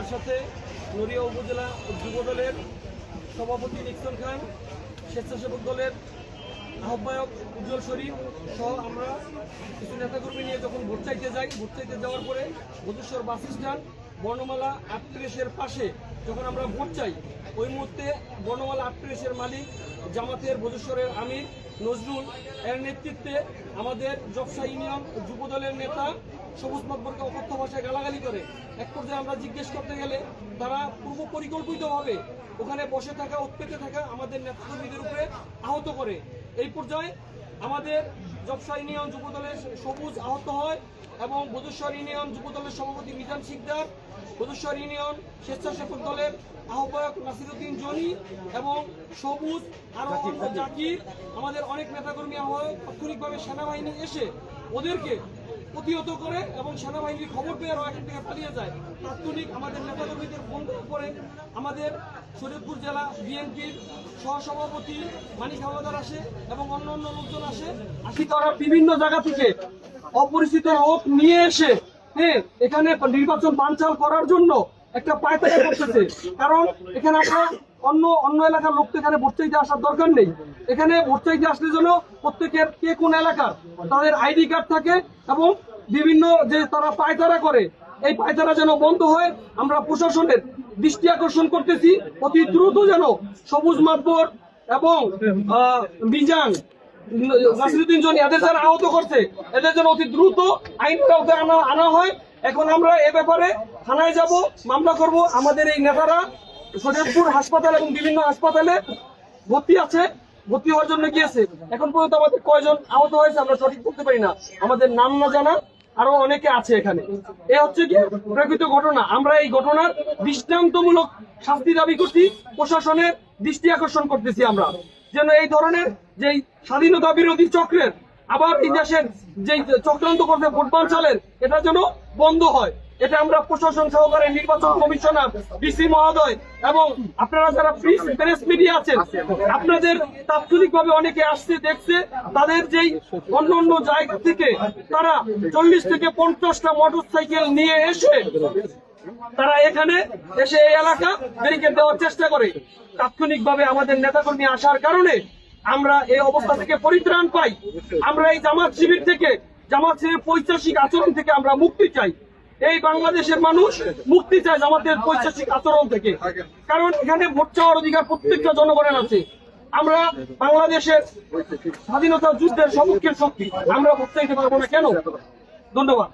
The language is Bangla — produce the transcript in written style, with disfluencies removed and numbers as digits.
আমার সাথে নড়িয়া উপজেলা যুব দলের সভাপতি নিক্সন খান, স্বেচ্ছাসেবক দলের আহ্বায়ক উজ্জ্বল শরীফ সহ আমরা কিছু নেতাকর্মী নিয়ে যখন ভোট চাইতে যাই, ভোট চাইতে যাওয়ার পরে বধূশ্বর বাস স্ট্যান্ড বর্ণমালা আটত্রিশের পাশে যখন আমরা ভোট চাই, ওই মুহূর্তে বর্ণমালা আটত্রিশের মালিক জামাতের বধূশ্বরের আমির নজরুল এর নেতৃত্বে আমাদের জবসা ইউনিয়ন যুব দলের নেতা সবুজ মাতবরকে অকথ্য ভাষায় গালাগালি করে। এক পর্যায়ে আমরা জিজ্ঞেস করতে গেলে তারা পূর্ব পরিকল্পিতভাবে ওখানে বসে থাকা উৎপেতে থাকা আমাদের নেতাকর্মীদের উপরে আহত করে। এই পর্যায়ে আমাদের জবসা ইউনিয়ন যুব দলের সবুজ আহত হয় এবং বধূশ্বর ইউনিয়ন যুব দলের সভাপতি মিজান শিকদার, বধূশ্বর ইউনিয়ন স্বেচ্ছাসেবক দলের আহ্বায়ক নাসিরউদ্দিন জনি এবং সবুজ আরো জাকির, আমাদের অনেক নেতাকর্মী আহ্বায়ক তাৎক্ষণিকভাবে সেনাবাহিনী এসে ওদেরকে প্রতিহত করে এবং সেনাবাহিনীর খবর পেয়ে এখান থেকে পালিয়ে যায়। তাৎক্ষণিক আমাদের নেতাকর্মীদের ফোন করে আমাদের শরীয়তপুর জেলা বিএনপির সহসভাপতি মানিক হাওলাদার আসে এবং অন্যান্য লোকজন আসে। তারা বিভিন্ন জায়গা থেকে অপরিচিত লোক নিয়ে এসে এখানে নির্বাচন বানচাল করার জন্য একটা পায়তারা করতেছে। কারণ এখানে আমরা অন্য এলাকার লোক তো এখানে ভোট চাইতে আসার দরকার নেই। এখানে ভোট চাইতে আসলে জন্য প্রত্যেকের কে কোন এলাকার তাদের আইডি কার্ড থাকে এবং বিভিন্ন যে তারা পায়তারা করে, এই পায়তারা যেন বন্ধ হয় আমরা প্রশাসনের দৃষ্টি আকর্ষণ করতেছি। অতি দ্রুত যেন সবুজ মাতবর এবং মিজান নাসিরউদ্দিন জনি এদের যারা আহত করছে এদের যেন অতি দ্রুত আইনের আওতায় আনা হয়। এখন আমরা এ ব্যাপারে থানায় যাব, মামলা করব। আমাদের এই নেতারা শরীয়তপুর হাসপাতাল এবং বিভিন্ন হাসপাতালে ভর্তি আছে, ভর্তি হওয়ার জন্য গিয়েছে। এখন পর্যন্ত আমাদের কয়জন আহত হয়েছে আমরা সঠিক বলতে পারি না, আমাদের নাম না জানা আরো অনেকে আছে এখানে। এ হচ্ছে কি প্রকৃত ঘটনা। আমরা এই ঘটনার দৃষ্টান্তমূলক শাস্তি দাবি করছি, প্রশাসনের দৃষ্টি আকর্ষণ করতেছি আমরা যেন এই ধরনের যে স্বাধীনতা বিরোধী চক্রের আবার এই দেশের যে চক্রান্ত করতে ভোট বানচালের এটা যেন বন্ধ হয়। এটা আমরা প্রশাসন সহকারে নির্বাচন কমিশনার, ডিসি মহোদয় এবং আপনারা যারা প্রেস মিডিয়া আছেন আপনাদের তাৎক্ষণিকভাবে অনেকে আসছে দেখছে, তাদের যেই অন্য জায়গা থেকে তারা 40 থেকে 50টা মোটরসাইকেল নিয়ে এসে তারা এখানে এসে এই এলাকা ব্যারিকেড দেওয়ার চেষ্টা করে। তাৎক্ষণিকভাবে আমাদের নেতাকর্মী আসার কারণে আমরা এই অবস্থা থেকে পরিত্রাণ পাই। আমরা এই জামাত শিবির থেকে, জামাত শিবির পৈশাচিক আচরণ থেকে আমরা মুক্তি চাই। এই বাংলাদেশের মানুষ মুক্তি চায় জামাতের পৈশাচিক আচরণ থেকে, কারণ এখানে ভোট চাওয়ার অধিকার প্রত্যেকটা জনগণের আছে। আমরা বাংলাদেশের স্বাধীনতা যুদ্ধের সপক্ষের শক্তি, আমরা ভোট চাইতে পারবো না কেন? ধন্যবাদ।